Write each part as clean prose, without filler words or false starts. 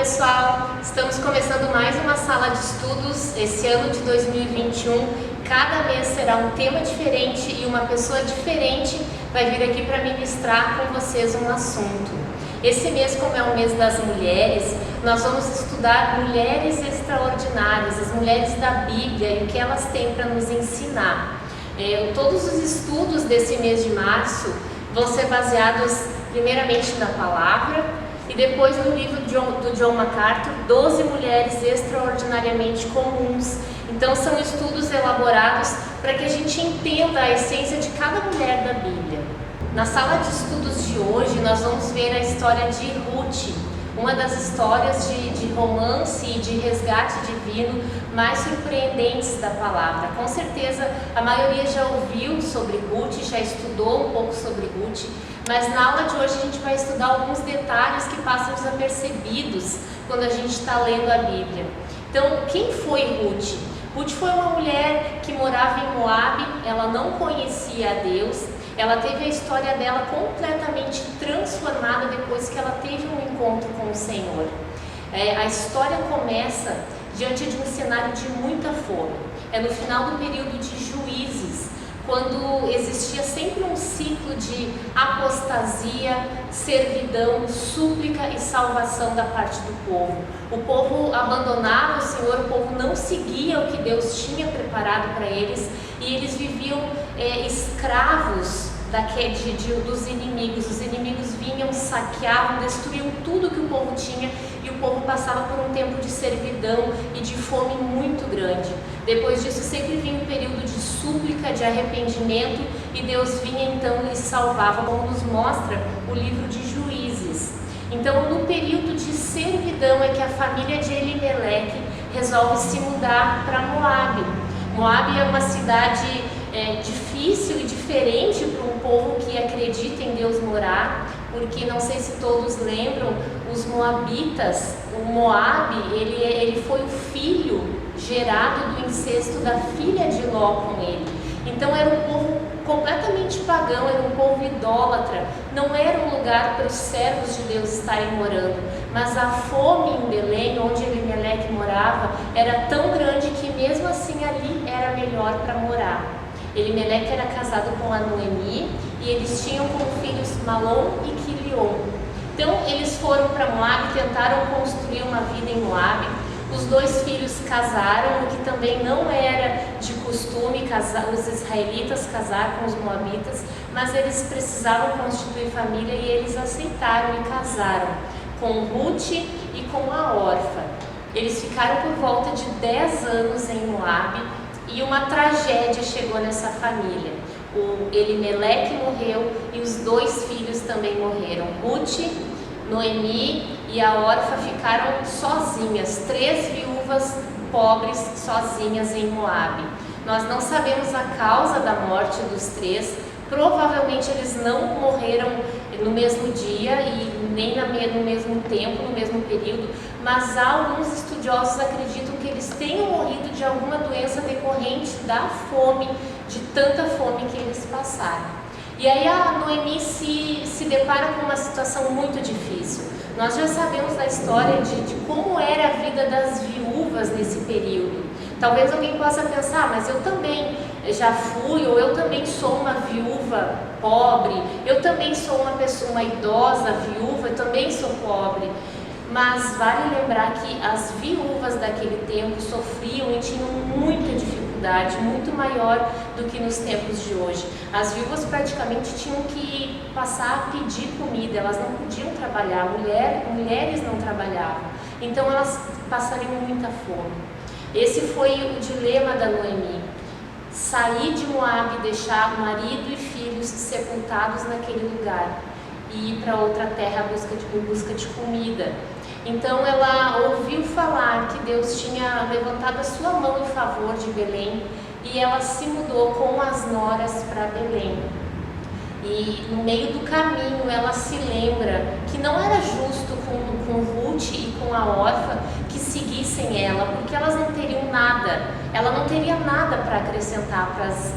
pessoal, estamos começando mais uma sala de estudos. Esse ano de 2021, cada mês será um tema diferente e uma pessoa diferente vai vir aqui para ministrar com vocês um assunto. Esse mês, como é o mês das mulheres, nós vamos estudar mulheres extraordinárias, as mulheres da Bíblia e o que elas têm para nos ensinar. Todos os estudos desse mês de março vão ser baseados primeiramente na palavra e depois no livro do John MacArthur, 12 mulheres extraordinariamente comuns. Então são estudos elaborados para que a gente entenda a essência de cada mulher da Bíblia. Na sala de estudos de hoje nós vamos ver a história de Ruth, uma das histórias de romance e de resgate divino mais surpreendentes da palavra. Com certeza a maioria já ouviu sobre Ruth, já estudou um pouco sobre Ruth, mas na aula de hoje a gente vai estudar alguns detalhes que passam desapercebidos quando a gente está lendo a Bíblia. Então, quem foi Ruth? Ruth foi uma mulher que morava em Moabe, ela não conhecia a Deus, ela teve a história dela completamente transformada depois que ela teve um encontro com o Senhor. A história começa diante de um cenário de muita fome. É no final do período de Juízes, quando existia sempre um ciclo de apostasia, servidão, súplica e salvação da parte do povo. O povo abandonava o Senhor, o povo não seguia o que Deus tinha preparado para eles e eles viviam escravos dos inimigos. Os inimigos vinham, saqueavam, destruíam tudo que o povo tinha e o povo passava por um tempo de servidão e de fome muito grande. Depois disso sempre vinha um período de súplica, de arrependimento e Deus vinha então e salvava, como nos mostra o livro de Juízes. Então no período de servidão é que a família de Elimeleque resolve se mudar para Moabe. Moabe é uma cidade difícil e diferente para um povo que acredita em Deus morar, porque não sei se todos lembram, os moabitas, o Moabe, ele foi o filho gerado do incesto da filha de Ló com ele. Então era um povo completamente pagão, era um povo idólatra, não era um lugar para os servos de Deus estarem morando, mas a fome em Belém, onde Elimeleque morava, era tão grande que mesmo assim ali era melhor para morar. Elimeleque era casado com a Noemi e eles tinham como filhos Malom e Quilion. Então eles foram para Moabe, tentaram construir uma vida em Moabe. Os dois filhos casaram, o que também não era de costume os israelitas casar com os moabitas, mas eles precisavam constituir família e eles aceitaram e casaram com Ruth e com a órfã. Eles ficaram por volta de 10 anos em Moabe e uma tragédia chegou nessa família. O Elimeleque morreu e os dois filhos também morreram. Ruth, Noemi e a órfã ficaram sozinhas, 3 viúvas pobres sozinhas em Moabe. Nós não sabemos a causa da morte dos 3, provavelmente eles não morreram no mesmo dia e nem no mesmo tempo, no mesmo período, mas alguns estudiosos acreditam que eles tenham morrido de alguma doença decorrente da fome, de tanta fome que eles passaram. E aí a Noemi se depara com uma situação muito difícil. Nós já sabemos da história de como era a vida das viúvas nesse período. Talvez alguém possa pensar, mas eu também já fui, ou eu também sou uma viúva pobre, eu também sou uma idosa viúva, eu também sou pobre. Mas vale lembrar que as viúvas daquele tempo sofriam e tinham muita dificuldade, muito maior do que nos tempos de hoje. As viúvas praticamente tinham que passar a pedir comida, elas não podiam trabalhar, mulheres não trabalhavam, então elas passariam muita fome. Esse foi o dilema da Noemi: sair de Moabe, deixar marido e filhos sepultados naquele lugar e ir para outra terra em busca de comida. Então ela ouviu falar que Deus tinha levantado a sua mão em favor de Belém e ela se mudou com as noras para Belém. E no meio do caminho ela se lembra que não era justo com Ruth e com a órfã que seguissem ela, porque elas não teriam nada, ela não teria nada para acrescentar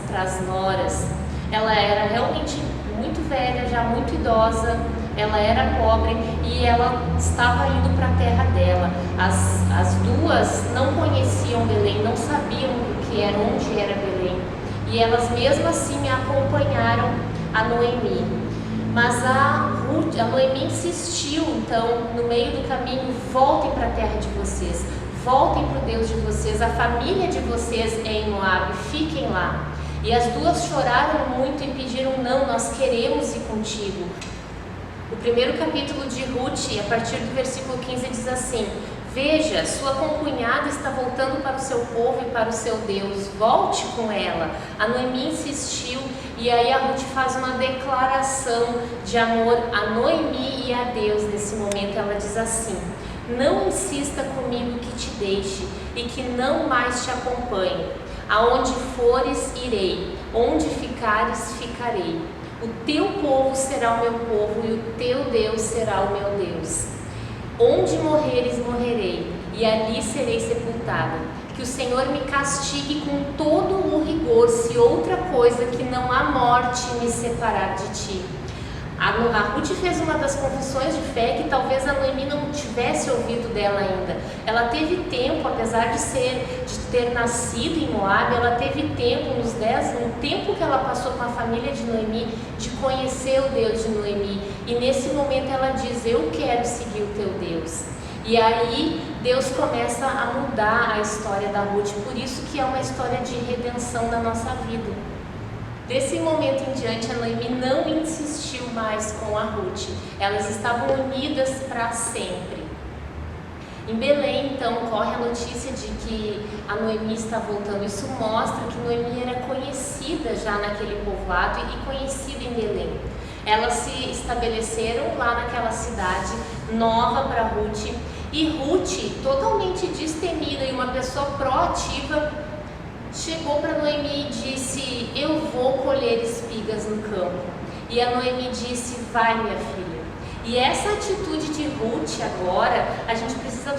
para as noras. Ela era realmente muito velha, já muito idosa, ela era pobre e ela estava indo para a terra dela. As duas não conheciam Belém, não sabiam o que era, onde era Belém, e elas mesmo assim acompanharam a Noemi. Mas a Noemi insistiu, então, no meio do caminho: voltem para a terra de vocês, voltem para o Deus de vocês, a família de vocês é em Moabe, fiquem lá. E as duas choraram muito e pediram: não, nós queremos ir contigo. O primeiro capítulo de Ruth, a partir do versículo 15, diz assim: veja, sua concunhada está voltando para o seu povo e para o seu Deus, volte com ela. A Noemi insistiu, e aí a Ruth faz uma declaração de amor a Noemi e a Deus. Nesse momento ela diz assim: não insista comigo que te deixe e que não mais te acompanhe. Aonde fores, irei, onde ficares, ficarei. O teu povo será o meu povo e o teu Deus será o meu Deus. Onde morreres, morrerei, e ali serei sepultada. Que o Senhor me castigue com todo o rigor, se outra coisa que não há morte me separar de ti. A Ruth fez uma das confissões de fé que talvez a Noemi não tivesse ouvido dela ainda. Ela teve tempo, apesar de ter nascido em Moabe, ela teve tempo, no tempo que ela passou com a família de Noemi, de conhecer o Deus de Noemi. E nesse momento ela diz: eu quero seguir o teu Deus. E aí Deus começa a mudar a história da Ruth, por isso que é uma história de redenção da nossa vida. Desse momento em diante, a Noemi não insistiu mais com a Ruth. Elas estavam unidas para sempre. Em Belém, então, corre a notícia de que a Noemi está voltando. Isso mostra que Noemi era conhecida já naquele povoado e conhecida em Belém. Elas se estabeleceram lá naquela cidade nova para Ruth. E Ruth, totalmente destemida e uma pessoa proativa, chegou para Noemi e disse: eu vou colher espigas no campo. E a Noemi disse: vai, minha filha. E essa atitude de Ruth agora, a gente precisa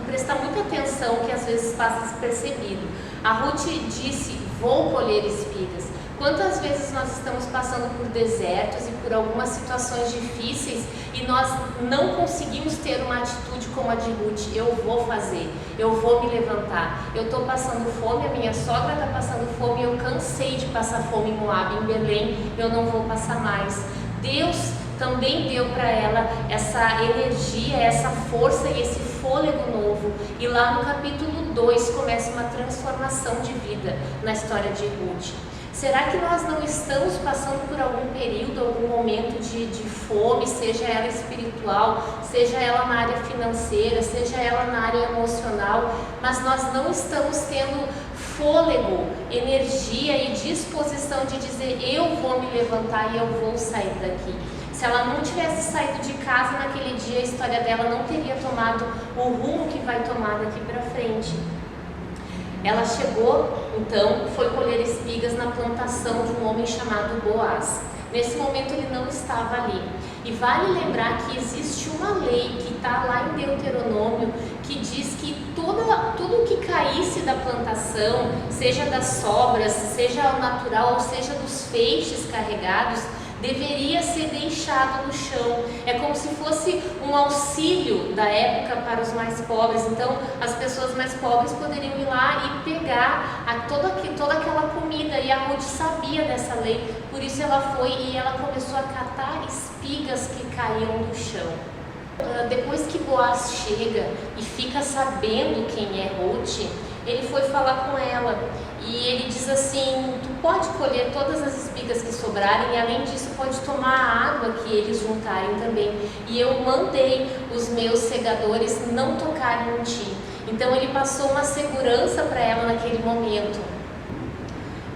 prestar muita atenção, que às vezes passa despercebido. A Ruth disse: vou colher espigas. Quantas vezes nós estamos passando por desertos e por algumas situações difíceis e nós não conseguimos ter uma atitude como a de Ruth: eu vou fazer, eu vou me levantar, eu estou passando fome, a minha sogra está passando fome, eu cansei de passar fome em Moabe, em Belém, eu não vou passar mais. Deus também deu para ela essa energia, essa força e esse fôlego novo. E lá no capítulo 2 começa uma transformação de vida na história de Ruth. Será que nós não estamos passando por algum período, algum momento de fome, seja ela espiritual, seja ela na área financeira, seja ela na área emocional, mas nós não estamos tendo fôlego, energia e disposição de dizer: eu vou me levantar e eu vou sair daqui. Se ela não tivesse saído de casa naquele dia, a história dela não teria tomado o rumo que vai tomar daqui para frente. Ela chegou, então, foi colher espigas na plantação de um homem chamado Boaz. Nesse momento ele não estava ali. E vale lembrar que existe uma lei que está lá em Deuteronômio, que diz que tudo que caísse da plantação, seja das sobras, seja ao natural, ou seja dos feixes carregados, deveria ser deixado no chão. É como se fosse um auxílio da época para os mais pobres. Então as pessoas mais pobres poderiam ir lá e pegar toda aquela comida, e a Ruth sabia dessa lei, por isso ela foi e ela começou a catar espigas que caíam do chão. Depois que Boaz chega e fica sabendo quem é Ruth, ele foi falar com ela e ele diz assim: tu pode colher todas as espigas que sobrarem, e além disso pode tomar a água que eles juntarem também, e eu mandei os meus segadores não tocarem em ti. Então ele passou uma segurança para ela naquele momento.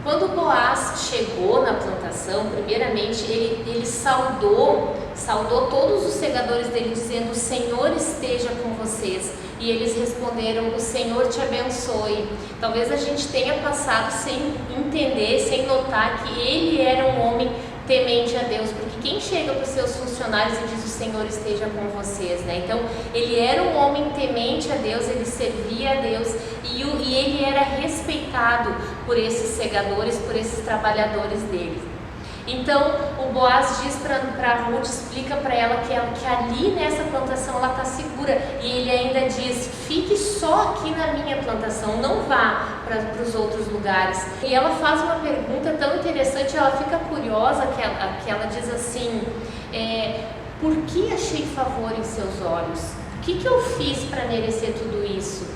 Quando Boaz chegou na plantação, primeiramente ele saudou todos os segadores dele, dizendo: o Senhor esteja com vocês. E eles responderam: o Senhor te abençoe. Talvez a gente tenha passado sem entender, sem notar que ele era um homem temente a Deus, porque quem chega para os seus funcionários e diz: o Senhor esteja com vocês, né? Então ele era um homem temente a Deus, ele servia a Deus, e ele era respeitado por esses segadores, por esses trabalhadores dele. Então o Boaz diz para Ruth, explica para ela que ali nessa plantação ela está segura, e ele ainda diz: fique só aqui na minha plantação, não vá para os outros lugares. E ela faz uma pergunta tão interessante, ela fica curiosa, que ela diz assim: por que achei favor em seus olhos? O que eu fiz para merecer tudo isso?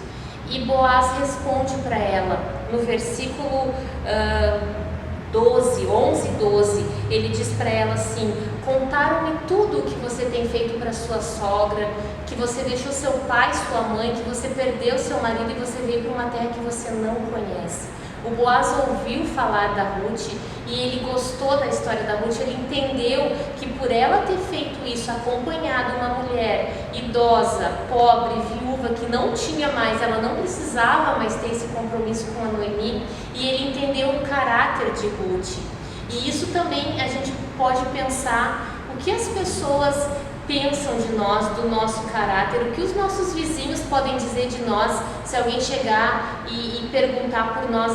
E Boaz responde para ela no versículo 11, 12, ele diz para ela assim: contaram-me tudo o que você tem feito para sua sogra, que você deixou seu pai e sua mãe, que você perdeu seu marido e você veio para uma terra que você não conhece. O Boaz ouviu falar da Ruth e ele gostou da história da Ruth. Ele entendeu que por ela ter feito isso, acompanhado uma mulher idosa, pobre, viúva, que não tinha mais, ela não precisava mais ter esse compromisso com a Noemi, e ele entendeu o caráter de Ruth. E isso também a gente pode pensar: o que as pessoas pensam de nós, do nosso caráter, o que os nossos vizinhos podem dizer de nós se alguém chegar e perguntar por nós: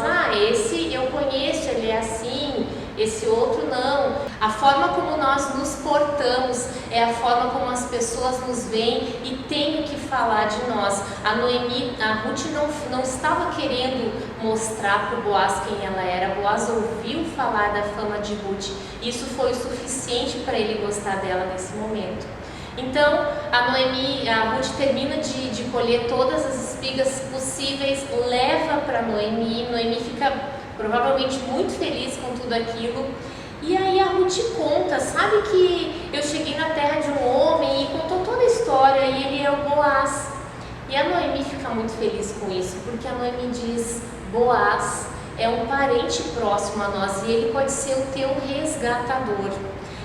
esse eu conheço, ele é assim, esse outro não. A forma como nós nos portamos é a forma como as pessoas nos veem e têm o que falar de nós. A Ruth não estava querendo mostrar para o Boaz quem ela era. Boaz ouviu falar da fama de Ruth, isso foi o suficiente para ele gostar dela nesse momento. Então a Ruth termina de colher todas as espigas possíveis, leva para Noemi fica provavelmente muito feliz com tudo aquilo. E aí a Ruth conta: sabe que eu cheguei na terra de um homem, e contou toda a história, e ele é o Boaz. E a Noemi fica muito feliz com isso, porque a Noemi diz: Boaz é um parente próximo a nós, e ele pode ser o teu resgatador.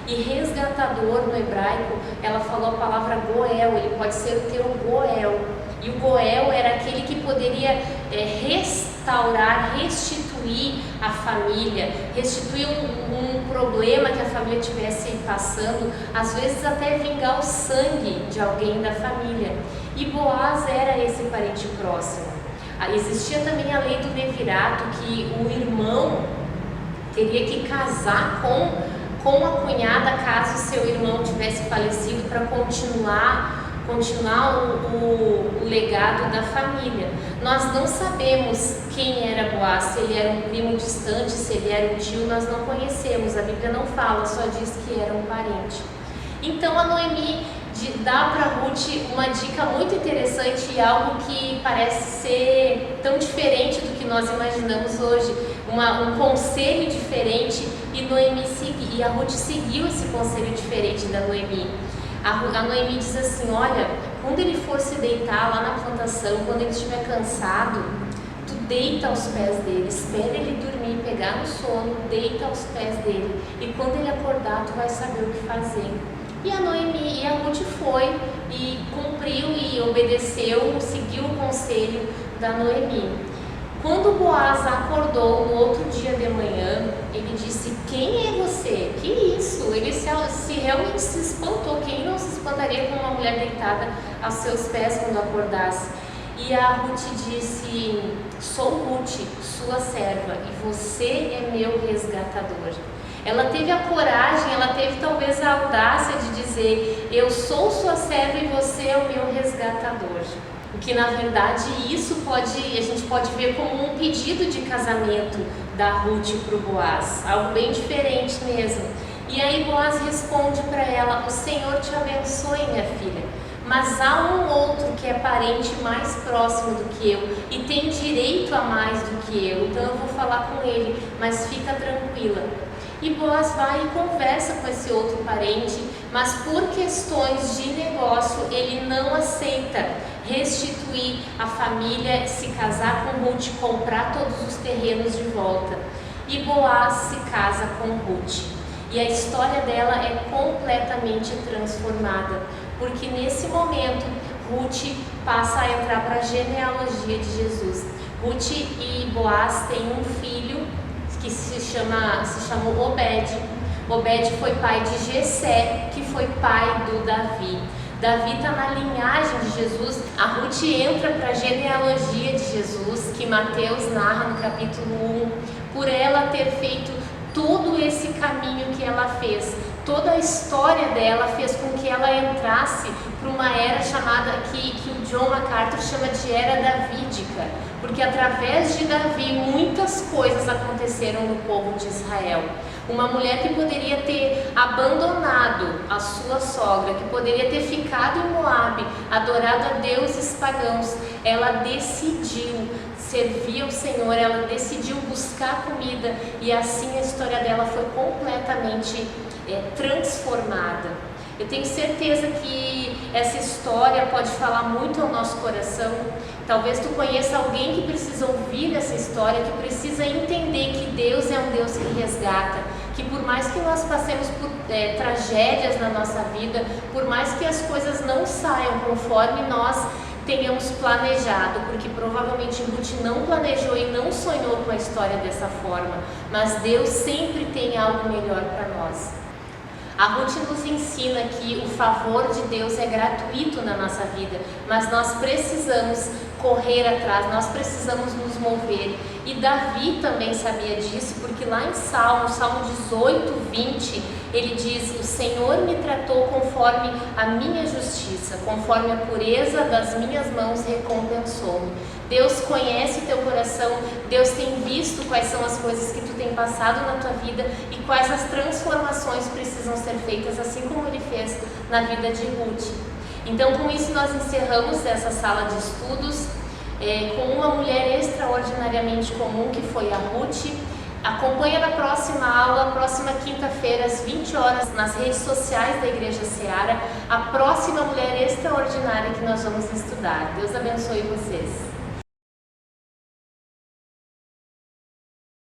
E resgatador no hebraico, ela falou a palavra Goel, ele pode ser o teu Goel. E o Goel era aquele que poderia restaurar, restituir a família, restituir um problema que a família estivesse passando, às vezes até vingar o sangue de alguém da família. E Boaz era esse parente próximo. Existia também a lei do levirato, que o irmão teria que casar com a cunhada caso seu irmão tivesse falecido, para continuar o legado da família. Nós não sabemos quem era Boaz, se ele era um primo distante, se ele era um tio, nós não conhecemos, a Bíblia não fala, só diz que era um parente. Então a Noemi dá para Ruth uma dica muito interessante, e algo que parece ser tão diferente do que nós imaginamos hoje, um conselho diferente, e a Ruth seguiu esse conselho diferente da Noemi. A Noemi diz assim: olha, quando ele for se deitar lá na plantação, quando ele estiver cansado, tu deita aos pés dele, espera ele dormir, pegar no sono, deita aos pés dele, e quando ele acordar, tu vai saber o que fazer. E a Ruth foi e cumpriu e obedeceu, seguiu o conselho da Noemi. Quando Boaz acordou no outro dia de manhã, ele disse: quem é você? Que isso? Ele realmente se espantou. Quem não se espantaria com uma mulher deitada aos seus pés quando acordasse? E a Ruth disse: sou Ruth, sua serva, e você é meu resgatador. Ela teve a coragem, ela teve talvez a audácia de dizer: eu sou sua serva e você é o meu resgatador. O que na verdade a gente pode ver como um pedido de casamento da Ruth para o Boaz, algo bem diferente mesmo. E aí Boaz responde para ela: o Senhor te abençoe, minha filha, mas há um outro que é parente mais próximo do que eu e tem direito a mais do que eu, então eu vou falar com ele, mas fica tranquila. E Boaz vai e conversa com esse outro parente, mas por questões de negócio ele não aceita restituir a família, se casar com Ruth, comprar todos os terrenos de volta. E Boaz se casa com Ruth. E a história dela é completamente transformada, porque nesse momento Ruth passa a entrar para a genealogia de Jesus. Ruth e Boaz têm um filho que se chamou Obed. Obed foi pai de Jessé, que foi pai do Davi. Davi está na linhagem de Jesus. A Ruth entra para a genealogia de Jesus, que Mateus narra no capítulo 1, por ela ter feito todo esse caminho que ela fez, toda a história dela fez com que ela entrasse para uma era chamada, que o John MacArthur chama de era davídica, porque através de Davi muitas coisas aconteceram no povo de Israel. Uma mulher que poderia ter abandonado a sua sogra, que poderia ter ficado em Moabe, adorado a deuses pagãos, ela decidiu servir ao Senhor, ela decidiu buscar comida, e assim a história dela foi completamente transformada. Eu tenho certeza que essa história pode falar muito ao nosso coração. Talvez tu conheça alguém que precisa ouvir essa história, que precisa entender que Deus é um Deus que resgata, que por mais que nós passemos por tragédias na nossa vida, por mais que as coisas não saiam conforme nós tenhamos planejado, porque provavelmente Ruth não planejou e não sonhou com a história dessa forma, mas Deus sempre tem algo melhor para nós. A Ruth nos ensina que o favor de Deus é gratuito na nossa vida, mas nós precisamos correr atrás, nós precisamos nos mover. E Davi também sabia disso, porque lá em Salmo 18, 20, ele diz: o Senhor me tratou conforme a minha justiça, conforme a pureza das minhas mãos recompensou-me. Deus conhece o teu coração, Deus tem visto quais são as coisas que tu tem passado na tua vida e quais as transformações precisam ser feitas, assim como Ele fez na vida de Ruth. Então, com isso nós encerramos essa sala de estudos com uma mulher extraordinariamente comum, que foi a Ruth. Acompanha na próxima aula, próxima quinta-feira, às 20 horas, nas redes sociais da Igreja Seara, a próxima mulher extraordinária que nós vamos estudar. Deus abençoe vocês.